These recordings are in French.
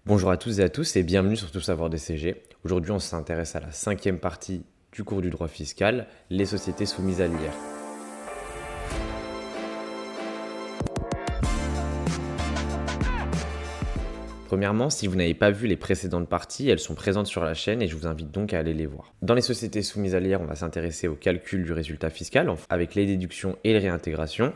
Bonjour à toutes et à tous et bienvenue sur Tout savoir DCG. Aujourd'hui, on s'intéresse à la cinquième partie du cours du droit fiscal, les sociétés soumises à l'IR. Premièrement, si vous n'avez pas vu les précédentes parties, elles sont présentes sur la chaîne et je vous invite donc à aller les voir. Dans les sociétés soumises à l'IR, on va s'intéresser au calcul du résultat fiscal avec les déductions et les réintégrations.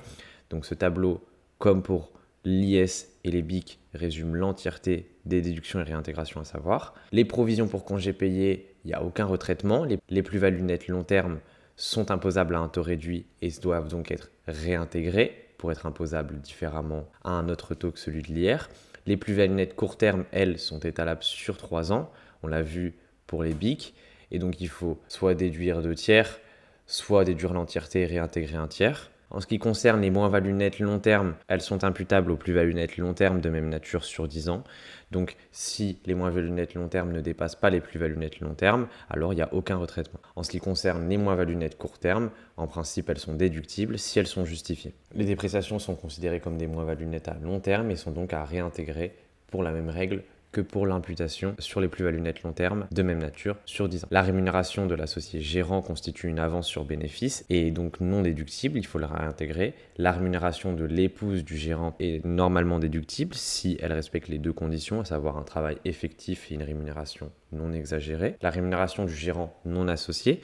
Donc ce tableau, comme pour l'IS et les BIC, résume l'entièreté des déductions et réintégrations à savoir. Les provisions pour congés payés, il n'y a aucun retraitement. Les plus-values nettes long terme sont imposables à un taux réduit et doivent donc être réintégrées pour être imposables différemment à un autre taux que celui de l'IR. Les plus-values nettes court terme, elles, sont étalables sur 3 ans. On l'a vu pour les BIC. Et donc, il faut soit déduire 2 tiers, soit déduire l'entièreté et réintégrer un tiers. En ce qui concerne les moins-values nettes long terme, elles sont imputables aux plus-values nettes long terme de même nature sur 10 ans. Donc, si les moins-values nettes long terme ne dépassent pas les plus-values nettes long terme, alors il n'y a aucun retraitement. En ce qui concerne les moins-values nettes court terme, en principe, elles sont déductibles si elles sont justifiées. Les dépréciations sont considérées comme des moins-values nettes à long terme et sont donc à réintégrer pour la même règle que pour l'imputation sur les plus-values nettes long terme de même nature sur 10 ans. La rémunération de l'associé gérant constitue une avance sur bénéfice et est donc non déductible, il faut la réintégrer. La rémunération de l'épouse du gérant est normalement déductible si elle respecte les deux conditions, à savoir un travail effectif et une rémunération non exagérée. La rémunération du gérant non associé,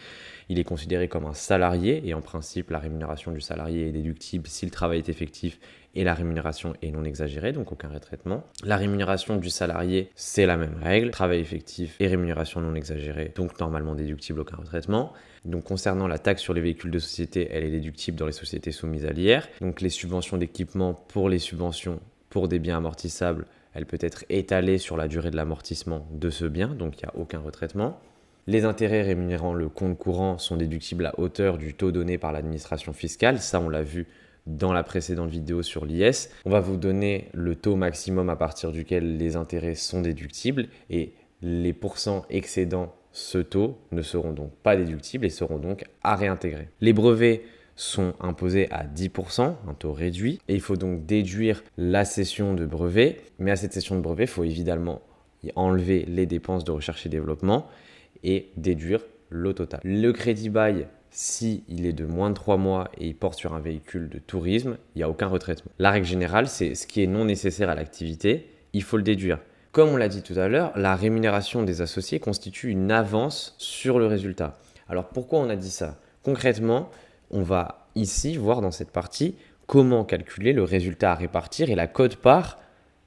il est considéré comme un salarié et en principe la rémunération du salarié est déductible si le travail est effectif et la rémunération est non exagérée, donc aucun retraitement. La rémunération du salarié, c'est la même règle, travail effectif et rémunération non exagérée, donc normalement déductible, aucun retraitement. Donc concernant la taxe sur les véhicules de société, elle est déductible dans les sociétés soumises à l'IR. Donc les subventions d'équipement pour les subventions pour des biens amortissables, elle peut être étalée sur la durée de l'amortissement de ce bien, donc il n'y a aucun retraitement. Les intérêts rémunérant le compte courant sont déductibles à hauteur du taux donné par l'administration fiscale, ça on l'a vu dans la précédente vidéo sur l'IS. On va vous donner le taux maximum à partir duquel les intérêts sont déductibles et les pourcents excédant ce taux ne seront donc pas déductibles et seront donc à réintégrer. Les brevets sont imposés à 10%, un taux réduit, et il faut donc déduire la cession de brevet. Mais à cette cession de brevet, il faut évidemment enlever les dépenses de recherche et développement et déduire le total. Le crédit bail, si il est de moins de 3 mois et il porte sur un véhicule de tourisme, il n'y a aucun retraitement. La règle générale, c'est ce qui est non nécessaire à l'activité, il faut le déduire. Comme on l'a dit tout à l'heure, la rémunération des associés constitue une avance sur le résultat. Alors pourquoi on a dit ça? Concrètement, on va ici voir dans cette partie comment calculer le résultat à répartir et la quote-part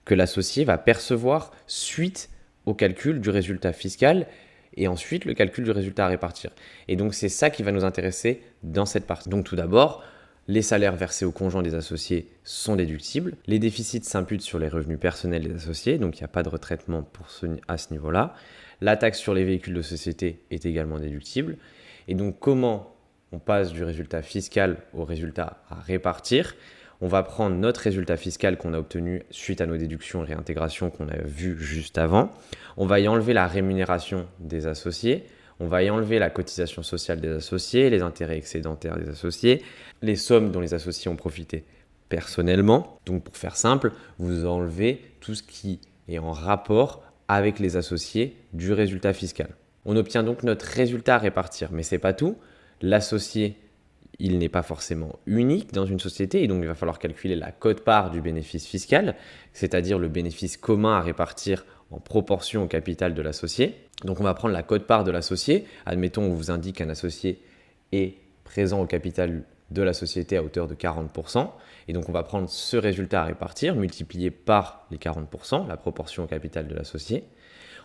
que l'associé va percevoir suite au calcul du résultat fiscal et ensuite le calcul du résultat à répartir. Et donc c'est ça qui va nous intéresser dans cette partie. Donc tout d'abord, les salaires versés aux conjoints des associés sont déductibles. Les déficits s'imputent sur les revenus personnels des associés, donc il n'y a pas de retraitement à ce niveau-là. La taxe sur les véhicules de société est également déductible. Et donc comment on passe du résultat fiscal au résultat à répartir? On va prendre notre résultat fiscal qu'on a obtenu suite à nos déductions et réintégrations qu'on a vu juste avant. On va y enlever la rémunération des associés. On va y enlever la cotisation sociale des associés, les intérêts excédentaires des associés, les sommes dont les associés ont profité personnellement. Donc pour faire simple, vous enlevez tout ce qui est en rapport avec les associés du résultat fiscal. On obtient donc notre résultat à répartir, mais ce n'est pas tout. L'associé, il n'est pas forcément unique dans une société et donc il va falloir calculer la quote-part du bénéfice fiscal, c'est-à-dire le bénéfice commun à répartir en proportion au capital de l'associé. Donc on va prendre la quote-part de l'associé. Admettons, on vous indique qu'un associé est présent au capital de la société à hauteur de 40%. Et donc on va prendre ce résultat à répartir multiplié par les 40%, la proportion au capital de l'associé.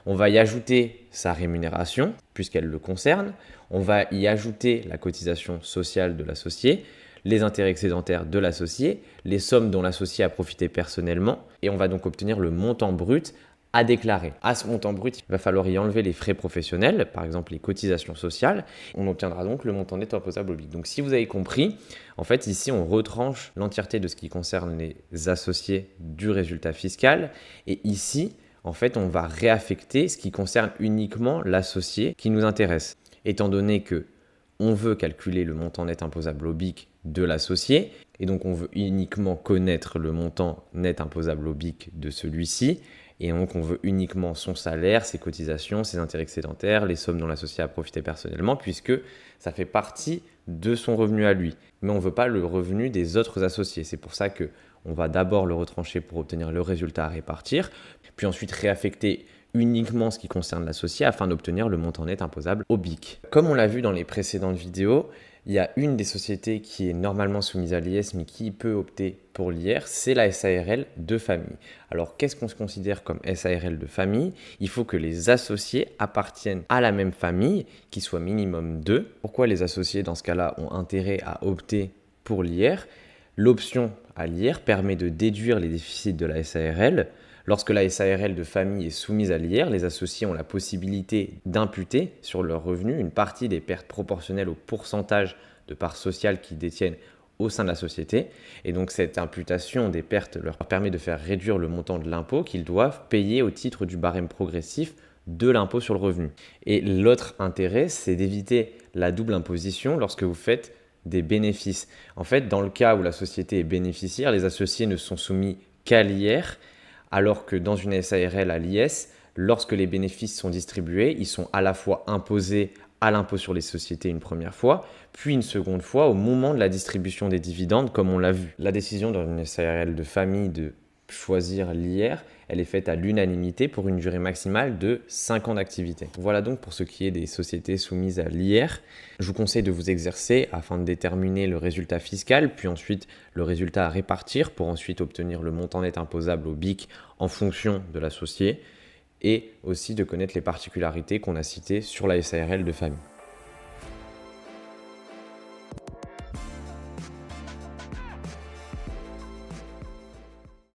On va y ajouter sa rémunération, puisqu'elle le concerne. On va y ajouter la cotisation sociale de l'associé, les intérêts excédentaires de l'associé, les sommes dont l'associé a profité personnellement. Et on va donc obtenir le montant brut à déclarer. À ce montant brut, il va falloir y enlever les frais professionnels, par exemple les cotisations sociales. On obtiendra donc le montant net imposable au BIC. Donc si vous avez compris, en fait ici on retranche l'entièreté de ce qui concerne les associés du résultat fiscal. Et ici, en fait, on va réaffecter ce qui concerne uniquement l'associé qui nous intéresse. Étant donné que on veut calculer le montant net imposable au BIC de l'associé, et donc on veut uniquement connaître le montant net imposable au BIC de celui-ci, Et donc, on veut uniquement son salaire, ses cotisations, ses intérêts excédentaires, les sommes dont l'associé a profité personnellement, puisque ça fait partie de son revenu à lui. Mais on ne veut pas le revenu des autres associés. C'est pour ça qu'on va d'abord le retrancher pour obtenir le résultat à répartir, puis ensuite réaffecter uniquement ce qui concerne l'associé afin d'obtenir le montant net imposable au BIC. Comme on l'a vu dans les précédentes vidéos, il y a une des sociétés qui est normalement soumise à l'IS mais qui peut opter pour l'IR, c'est la SARL de famille. Alors qu'est-ce qu'on se considère comme SARL de famille? Il faut que les associés appartiennent à la même famille, qui soit minimum 2. Pourquoi les associés dans ce cas-là ont intérêt à opter pour l'IR? L'option à l'IR permet de déduire les déficits de la SARL. Lorsque la SARL de famille est soumise à l'IR, les associés ont la possibilité d'imputer sur leurs revenus une partie des pertes proportionnelles au pourcentage de parts sociales qu'ils détiennent au sein de la société. Et donc cette imputation des pertes leur permet de faire réduire le montant de l'impôt qu'ils doivent payer au titre du barème progressif de l'impôt sur le revenu. Et l'autre intérêt, c'est d'éviter la double imposition lorsque vous faites des bénéfices. En fait, dans le cas où la société est bénéficiaire, les associés ne sont soumis qu'à l'IR, alors que dans une SARL à l'IS, lorsque les bénéfices sont distribués, ils sont à la fois imposés à l'impôt sur les sociétés une première fois, puis une seconde fois au moment de la distribution des dividendes, comme on l'a vu. La décision dans une SARL de famille de choisir l'IR, elle est faite à l'unanimité pour une durée maximale de 5 ans d'activité. Voilà donc pour ce qui est des sociétés soumises à l'IR. Je vous conseille de vous exercer afin de déterminer le résultat fiscal, puis ensuite le résultat à répartir pour ensuite obtenir le montant net imposable au BIC en fonction de l'associé et aussi de connaître les particularités qu'on a citées sur la SARL de famille.